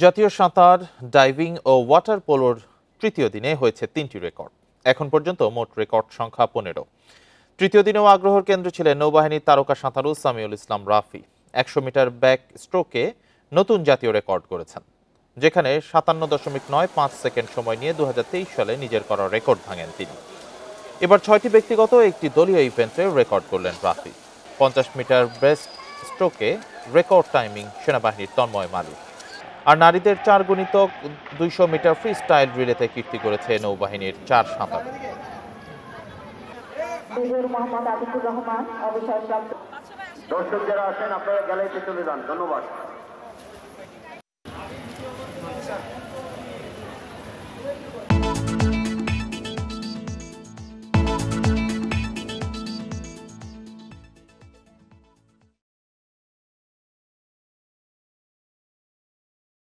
জাতীয় সাঁতার, ডাইভিং ও ওয়াটার পোলোর তৃতীয় দিনে হয়েছে ৩টি রেকর্ড। এখন পর্যন্ত মোট রেকর্ড সংখ্যা ১৫। তৃতীয় দিনেও আগ্রহের কেন্দ্র ছিলেন নৌবাহিনীর তারকা সাঁতারু সামিউল ইসলাম রাফি। ১০০ মিটার ব্যাক স্ট্রোকে নতুন জাতীয় রেকর্ড করেছেন, যেখানে ৫৭.৯৫ সেকেন্ড সময় নিয়ে ২০২৩ সালে নিজের করা রেকর্ড ভাঙেন তিনি। এবার ৬টি ব্যক্তিগত একটি দলীয় ইভেন্টে রেকর্ড করলেন রাফি। ৫০ মিটার ব্রেস্ট স্ট্রোকে রেকর্ড টাইমিং সেনাবাহিনীর তন্ময় মালিক। আর নারীদের ৪ গুণিতক ২০০ মিটার ফ্রি স্টাইল রিলেতে কীর্তি করেছে নৌবাহিনীর ৪ সাঁতারু। দর্শক যারা আছেন আপনারা গ্যালারিতে চলে যান। ধন্যবাদ।